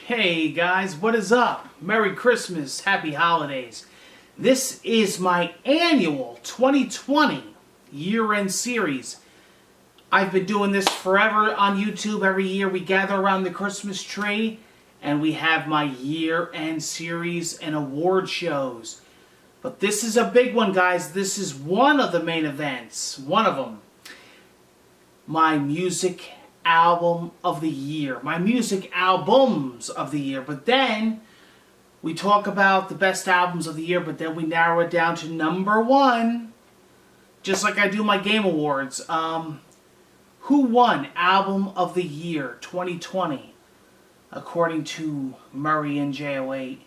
Hey guys, what is up? Merry Christmas, Happy Holidays. This is my annual 2020 year-end series. I've been doing this forever on YouTube. Every year we gather around the Christmas tree and we have my year-end series and award shows. But this is a big one, guys. This is one of the main events. One of them. My music album of the year. My music albums of the year. But then we talk about the best albums of the year, but then we narrow it down to number one. Just like I do my game awards. Who won Album of the Year 2020? According to Murray and J08.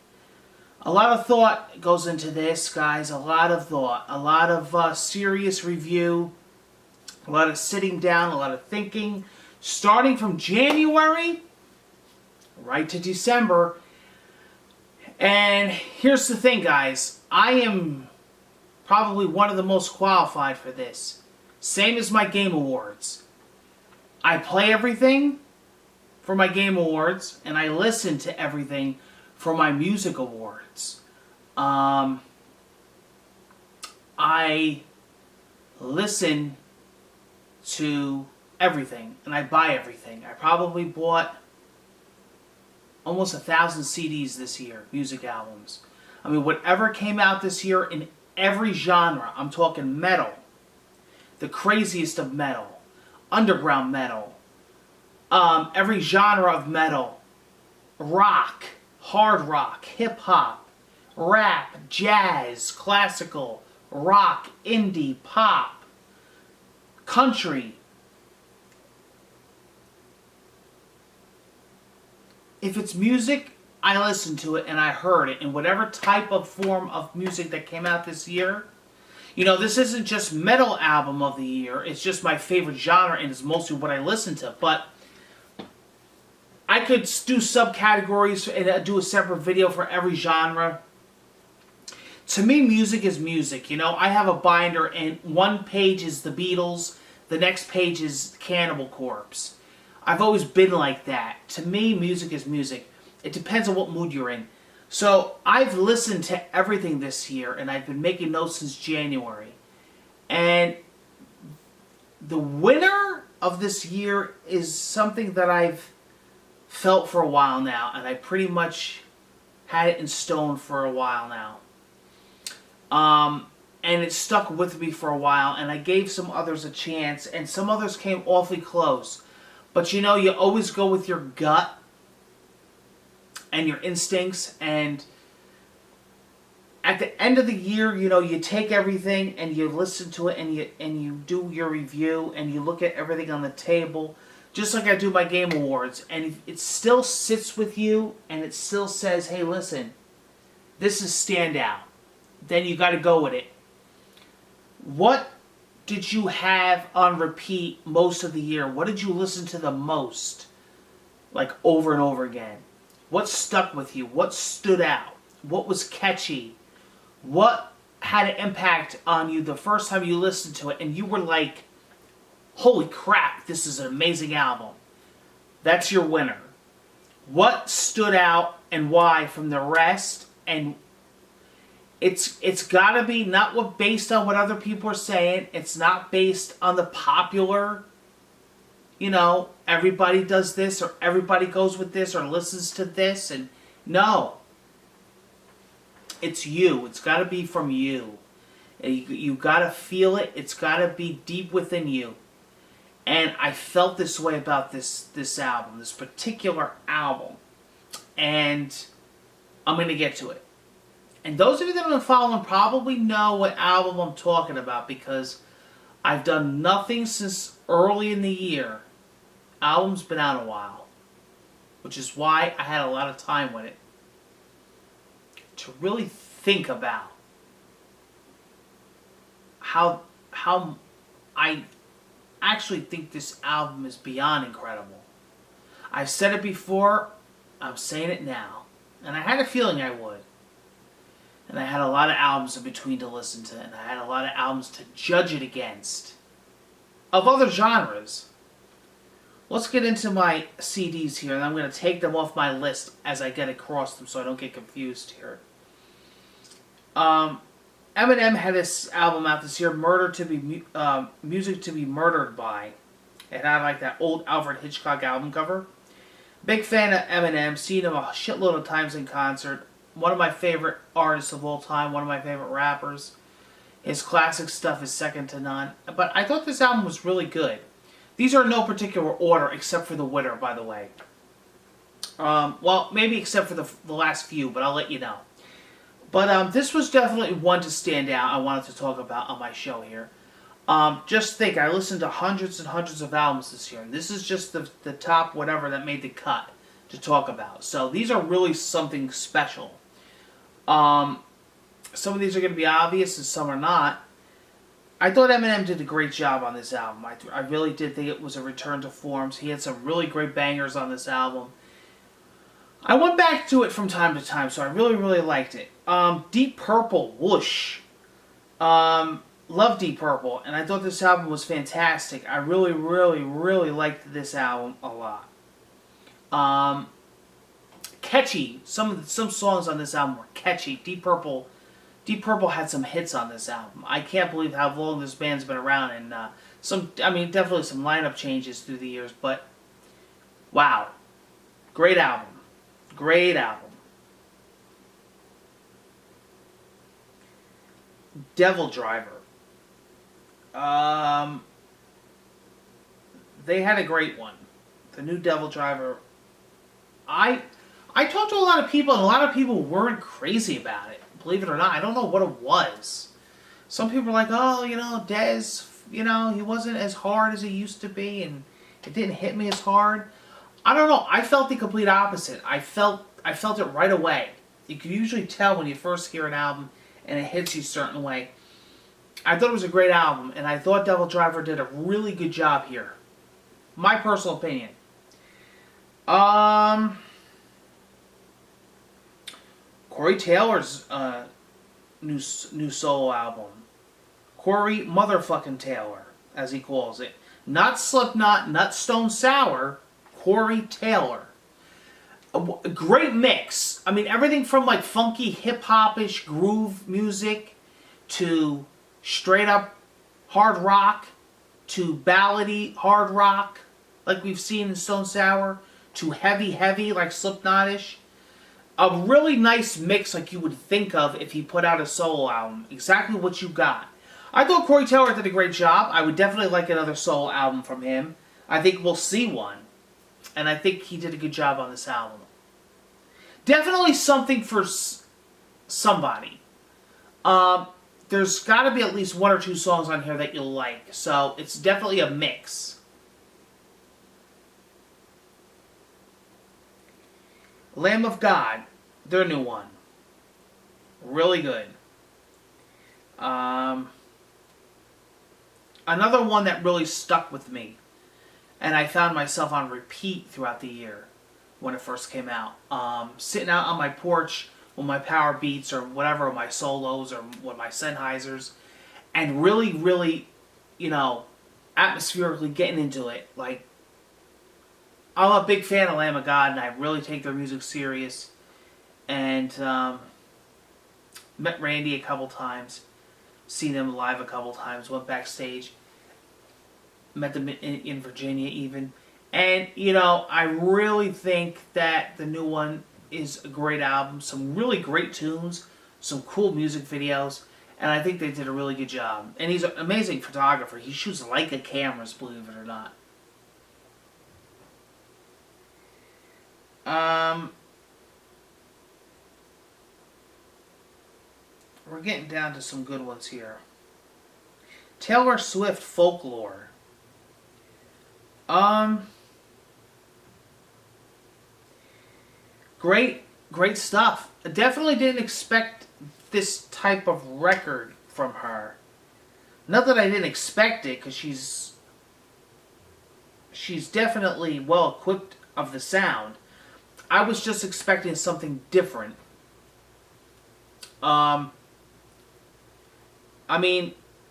A lot of thought goes into this, guys. A lot of thought. A lot of serious review. A lot of sitting down. A lot of thinking. Starting from January right to December. And here's the thing, guys. I am probably one of the most qualified for this. Same as my game awards. I play everything for my game awards, and I listen to everything for my music awards. I listen to everything, and I buy everything. I probably bought almost 1,000 CDs this year, music albums. I mean, whatever came out this year in every genre. I'm talking metal, the craziest of metal, underground metal, every genre of metal, rock, hard rock, hip-hop, rap, jazz, classical, rock, indie, pop, country. If it's music, I listened to it and I heard it in whatever type of form of music that came out this year. You know, this isn't just metal album of the year. It's just my favorite genre and it's mostly what I listen to. But I could do subcategories and do a separate video for every genre. To me, music is music. You know, I have a binder and one page is the Beatles. The next page is Cannibal Corpse. I've always been like that. To me, music is music. It depends on what mood you're in. So, I've listened to everything this year, and I've been making notes since January. And the winner of this year is something that I've felt for a while now, and I pretty much had it in stone for a while now. And it stuck with me for a while, and I gave some others a chance, and some others came awfully close. But you know, you always go with your gut and your instincts, and at the end of the year, you know, you take everything and you listen to it and you do your review and you look at everything on the table, just like I do my game awards, and it still sits with you and it still says, hey, listen, this is standout. Then you got to go with it. What did you have on repeat most of the year? What did you listen to the most? Like over and over again. What stuck with you? What stood out? What was catchy? What had an impact on you the first time you listened to it and you were like, holy crap, this is an amazing album. That's your winner. What stood out and why from the rest? And it's got to be not based on what other people are saying. It's not based on the popular, you know, everybody does this or everybody goes with this or listens to this. And no. It's you. It's got to be from you. You got to feel it. It's got to be deep within you. And I felt this way about this album, this particular album. And I'm going to get to it. And those of you that have been following probably know what album I'm talking about because I've done nothing since early in the year. Album's been out a while, which is why I had a lot of time with it to really think about how I actually think this album is beyond incredible. I've said it before, I'm saying it now, and I had a feeling I would. And I had a lot of albums in between to listen to, and I had a lot of albums to judge it against. Of other genres. let's get into my CDs here, and I'm going to take them off my list as I get across them so I don't get confused here. Eminem had this album out this year, Music to be Murdered By. It had like that old Alfred Hitchcock album cover. Big fan of Eminem, seen him a shitload of times in concert. One of my favorite artists of all time, one of my favorite rappers. His classic stuff is second to none. But I thought this album was really good. These are in no particular order except for the winner, by the way. Well, maybe except for the last few, but I'll let you know. But this was definitely one to stand out I wanted to talk about on my show here. Just think, I listened to hundreds and hundreds of albums this year, and this is just the top whatever that made the cut to talk about. So these are really something special. Some of these are going to be obvious and some are not. I thought Eminem did a great job on this album. I really did think it was a return to forms. He had some really great bangers on this album. I went back to it from time to time, so I really, really liked it. Deep Purple, Whoosh. Love Deep Purple, and I thought this album was fantastic. I really, really, really liked this album a lot. Catchy. Some songs on this album were catchy. Deep Purple had some hits on this album. I can't believe how long this band's been around, and definitely some lineup changes through the years, but wow. Great album. Great album. Devil Driver. They had a great one. The new Devil Driver. I talked to a lot of people, and a lot of people weren't crazy about it. Believe it or not, I don't know what it was. Some people were like, oh, Dez, he wasn't as hard as he used to be, and it didn't hit me as hard. I don't know. I felt the complete opposite. I felt it right away. You can usually tell when you first hear an album and it hits you a certain way. I thought it was a great album, and I thought Devil Driver did a really good job here. My personal opinion. Corey Taylor's new solo album. Corey motherfucking Taylor, as he calls it. Not Slipknot, not Stone Sour. Corey Taylor. A great mix. I mean, everything from like funky hip-hop-ish groove music to straight up hard rock to ballady hard rock like we've seen in Stone Sour to heavy like Slipknot-ish. A really nice mix like you would think of if he put out a solo album. Exactly what you got. I thought Corey Taylor did a great job. I would definitely like another solo album from him. I think we'll see one. And I think he did a good job on this album. Definitely something for somebody. There's got to be at least one or two songs on here that you'll like. So it's definitely a mix. Lamb of God, their new one. Really good. Another one that really stuck with me, and I found myself on repeat throughout the year when it first came out. Sitting out on my porch with my power beats or whatever, my solos or with my Sennheisers, and really, really, atmospherically getting into it. Like, I'm a big fan of Lamb of God, and I really take their music serious. And met Randy a couple times, seen them live a couple times, went backstage, met them in Virginia even. And, I really think that the new one is a great album. Some really great tunes, some cool music videos, and I think they did a really good job. And he's an amazing photographer. He shoots Leica cameras, believe it or not. We're getting down to some good ones here. Taylor Swift, Folklore. Great stuff. I definitely didn't expect this type of record from her. Not that I didn't expect it, because she's definitely well equipped of the sound. I was just expecting something different.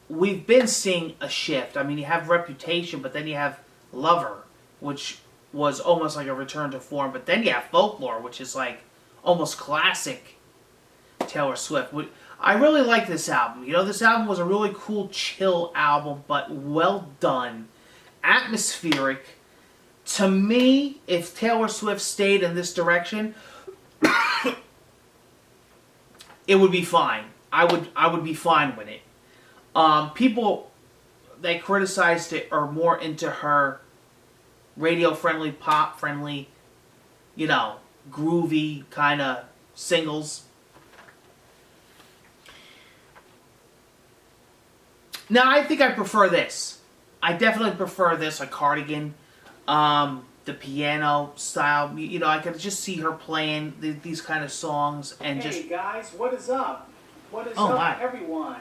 We've been seeing a shift. You have Reputation, but then you have Lover. which was almost like a return to form. But then you have Folklore, which is like almost classic Taylor Swift. I really like this album. You know, this album was a really cool, chill album, but well done. Atmospheric. To me, if Taylor Swift stayed in this direction, it would be fine. I would be fine with it. People that criticized it are more into her radio-friendly, pop-friendly, you know, groovy kind of singles. Now, I think I prefer this. I definitely prefer this, a Cardigan, the piano style. You know, I could just see her playing these kind of songs and just... Hey guys, what is up? What is up, everyone?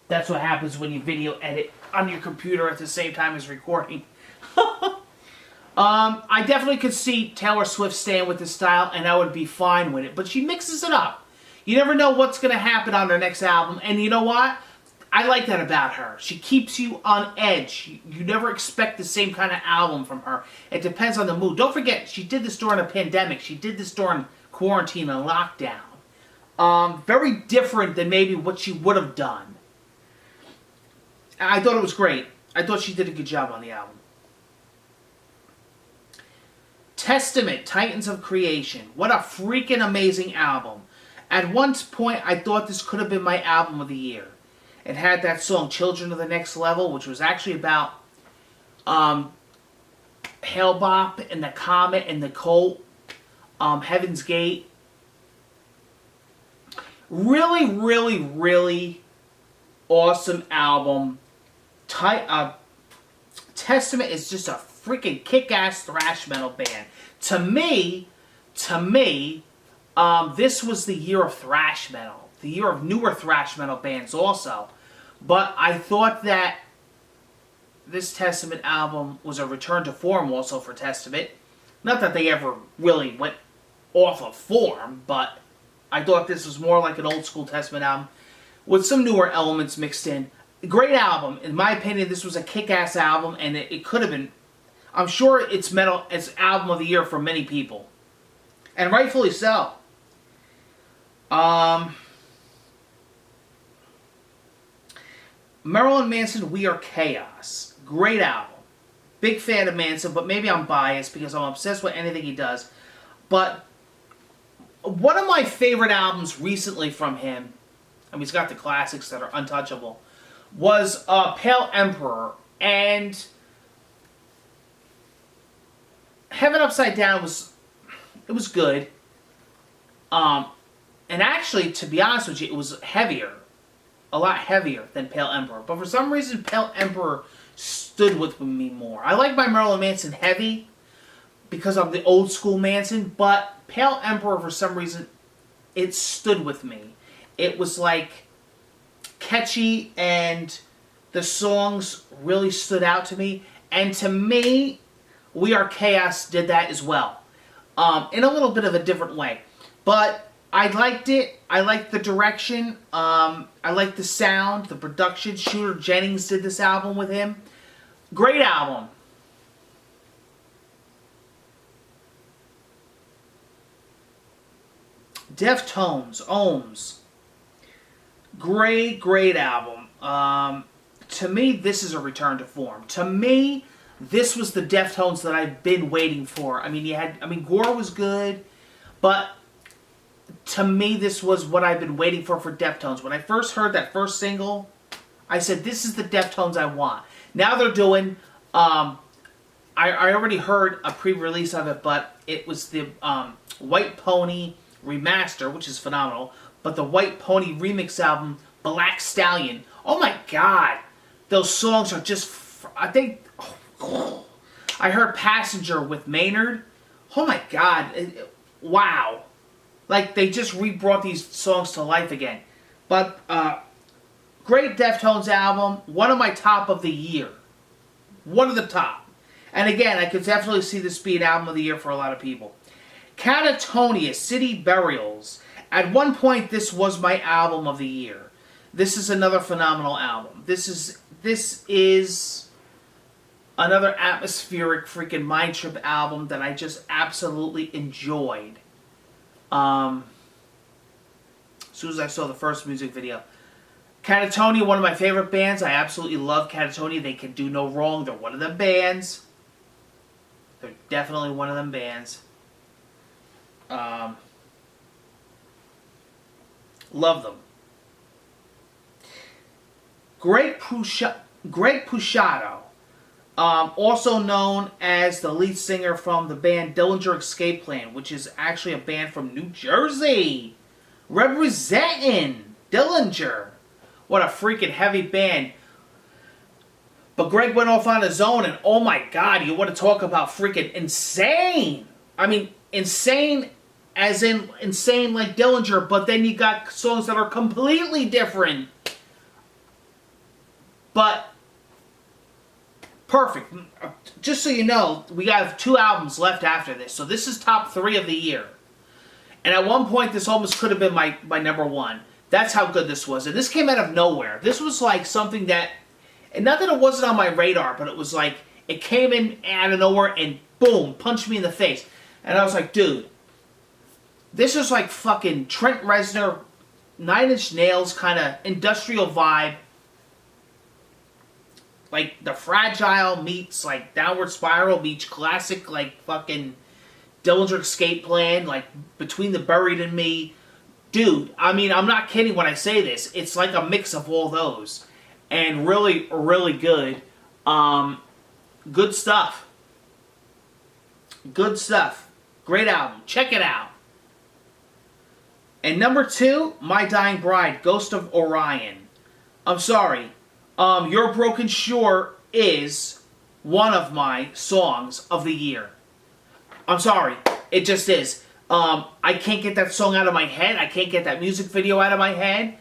That's what happens when you video edit on your computer at the same time as recording. I definitely could see Taylor Swift staying with this style, and I would be fine with it. But she mixes it up. You never know what's going to happen on her next album. And you know what? I like that about her. She keeps you on edge. You never expect the same kind of album from her. It depends on the mood. Don't forget, she did this during a pandemic. She did this during quarantine and lockdown. Very different than maybe what she would have done. I thought it was great. I thought she did a good job on the album. Testament, Titans of Creation. What a freaking amazing album. At one point, I thought this could have been my album of the year. It had that song, Children of the Next Level, which was actually about Hale-Bopp and the Comet and the Cult, Heaven's Gate. Really, really, really awesome album. Testament is just a freaking kick-ass thrash metal band. To me, this was the year of thrash metal. The year of newer thrash metal bands also. But I thought that this Testament album was a return to form also for Testament. Not that they ever really went off of form, but I thought this was more like an old school Testament album with some newer elements mixed in. Great album. In my opinion, this was a kick-ass album, and it could have been... I'm sure it's album of the year for many people. And rightfully so. Marilyn Manson, We Are Chaos. Great album. Big fan of Manson, but maybe I'm biased because I'm obsessed with anything he does. But one of my favorite albums recently from him, I mean, he's got the classics that are untouchable, was Pale Emperor. And Heaven Upside Down was good. And actually, to be honest with you, it was heavier. A lot heavier than Pale Emperor. But for some reason, Pale Emperor stood with me more. I like my Marilyn Manson heavy because I'm the old school Manson. But Pale Emperor, for some reason, it stood with me. It was like catchy and the songs really stood out to me. And to me, We Are Chaos did that as well. In a little bit of a different way. But I liked it. I liked the direction. I liked the sound, the production. Shooter Jennings did this album with him. Great album. Deftones, Ohms. Great album. To me, this is a return to form. To me, this was the Deftones that I've been waiting for. I mean, Gore was good, but to me, this was what I've been waiting for Deftones. When I first heard that first single, I said, this is the Deftones I want. Now they're doing, I already heard a pre-release of it, but it was the White Pony remaster, which is phenomenal, but the White Pony remix album, Black Stallion. Oh my God. Those songs are just, I heard Passenger with Maynard. Oh my God. Wow. Like, they just re-brought these songs to life again. But, great Deftones album. One of my top of the year. One of the top. And again, I could definitely see this being album of the year for a lot of people. Catatonia, City Burials. At one point, this was my album of the year. This is another phenomenal album. This is this is another atmospheric freaking mind trip album that I just absolutely enjoyed. As soon as I saw the first music video. Catatonia, one of my favorite bands. I absolutely love Catatonia. They can do no wrong. They're one of them bands. They're definitely one of them bands. Love them. Greg Puciato, also known as the lead singer from the band Dillinger Escape Plan, which is actually a band from New Jersey. Representing Dillinger. What a freaking heavy band. But Greg went off on his own, and oh my god, you want to talk about freaking insane. I mean, insane as in insane like Dillinger, but then you got songs that are completely different. But perfect. Just so you know, we have 2 albums left after this. So this is top 3 of the year. And at one point, this almost could have been my number 1. That's how good this was. And this came out of nowhere. This was like something that, and not that it wasn't on my radar, but it was like, it came in out of nowhere and boom, punched me in the face. And I was like, dude, this is like fucking Trent Reznor, 9 Inch Nails kind of industrial vibe. Like The Fragile meets like Downward Spiral meets classic like fucking Dillinger Escape Plan, like Between the Buried and Me. Dude, I mean, I'm not kidding when I say this. It's like a mix of all those. And really, really good. Good stuff. Good stuff. Great album. Check it out. And number 2, My Dying Bride, Ghost of Orion. I'm sorry. Your Broken Shore is one of my songs of the year. I'm sorry. It just is. I can't get that song out of my head. I can't get that music video out of my head.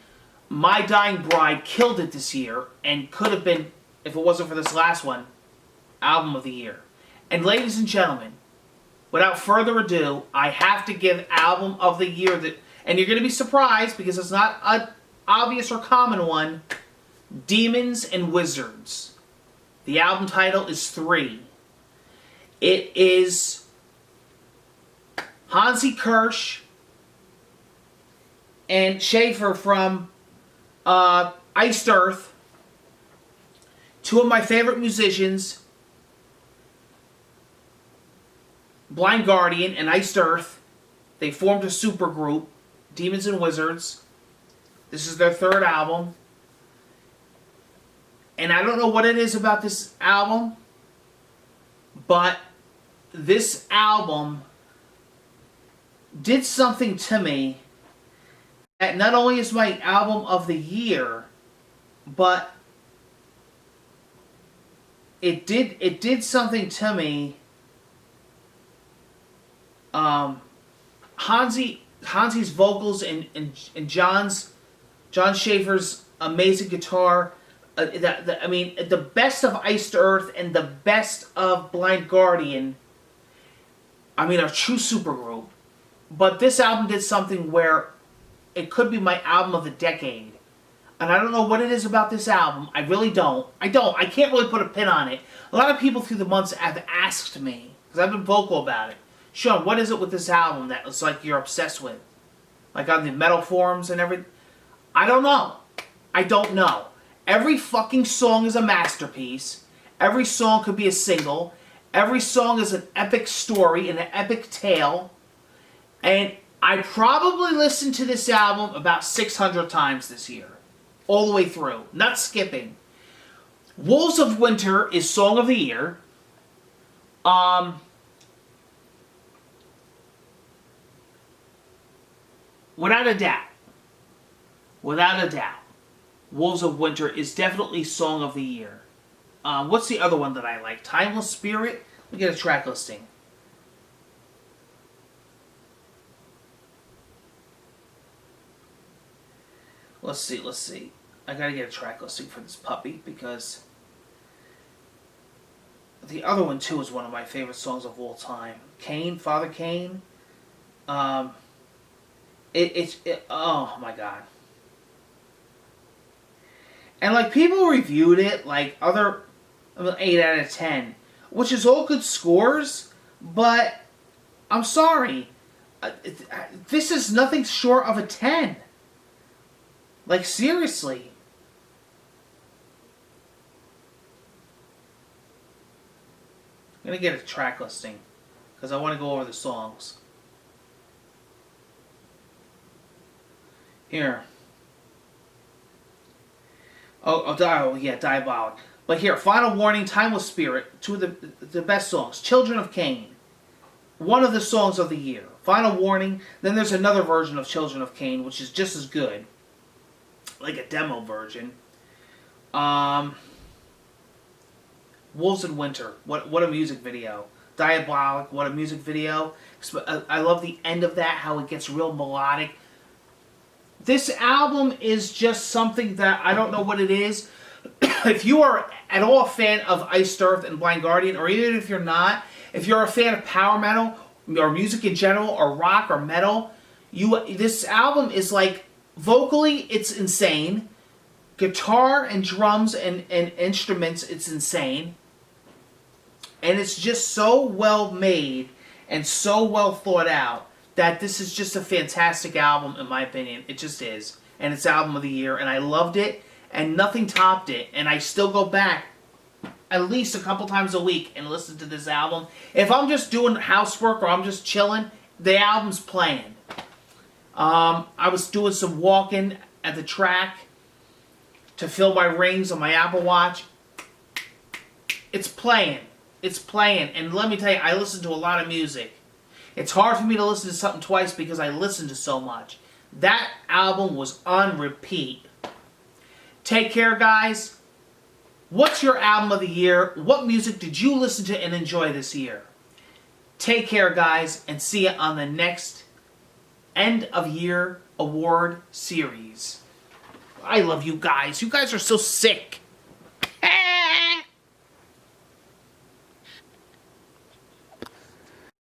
My Dying Bride killed it this year and could have been, if it wasn't for this last one, album of the year. And ladies and gentlemen, without further ado, I have to give album of the year that, and you're going to be surprised because it's not an obvious or common one, Demons and Wizards. The album title is 3. It is Hansi Kirsch and Schaefer from Iced Earth, 2 of my favorite musicians, Blind Guardian and Iced Earth. They formed a supergroup, Demons and Wizards. This is their 3rd album. And I don't know what it is about this album, but this album did something to me that not only is my album of the year, but it did something to me. Hansi's vocals and John Schaefer's amazing guitar. I mean, the best of Iced Earth and the best of Blind Guardian. I mean, a true supergroup. But this album did something where it could be my album of the decade. And I don't know what it is about this album. I really don't. I can't really put a pin on it. A lot of people through the months have asked me, because I've been vocal about it, Sean, what is it with this album that it's like you're obsessed with? Like on the metal forums and everything? I don't know. I don't know. Every fucking song is a masterpiece. Every song could be a single. Every song is an epic story and an epic tale. And I probably listened to this album about 600 times this year. All the way through. Not skipping. Wolves of Winter is Song of the Year. Without a doubt. Without a doubt. Wolves of Winter is definitely Song of the Year. What's the other one that I like? Timeless Spirit? Let me get a track listing. Let's see. I gotta get a track listing for this puppy because the other one too is one of my favorite songs of all time. Kane, Father Kane. Oh my god. And like people reviewed it like other 8 out of 10, which is all good scores, but I'm sorry. This is nothing short of a 10. Like, seriously. I'm going to get a track listing because I want to go over the songs. Here. Oh yeah, Diabolic. But here, Final Warning, Timeless Spirit, two of the best songs. Children of Cain, one of the songs of the year. Final Warning, then there's another version of Children of Cain, which is just as good. Like a demo version. Wolves in Winter, what a music video. Diabolic, what a music video. I love the end of that, how it gets real melodic. This album is just something that I don't know what it is. If you are at all a fan of Iced Earth and Blind Guardian, or even if you're not, if you're a fan of power metal, or music in general, or rock, or metal, this album is like, vocally, it's insane. Guitar and drums and instruments, it's insane. And it's just so well made and so well thought out that this is just a fantastic album, in my opinion. It just is. And it's album of the year, and I loved it, and nothing topped it. And I still go back at least a couple times a week and listen to this album. If I'm just doing housework or I'm just chilling, the album's playing. I was doing some walking at the track to fill my rings on my Apple Watch. It's playing. It's playing. And let me tell you, I listen to a lot of music. It's hard for me to listen to something twice because I listen to so much. That album was on repeat. Take care, guys. What's your album of the year? What music did you listen to and enjoy this year? Take care, guys, and see you on the next end of year award series. I love you guys. You guys are so sick.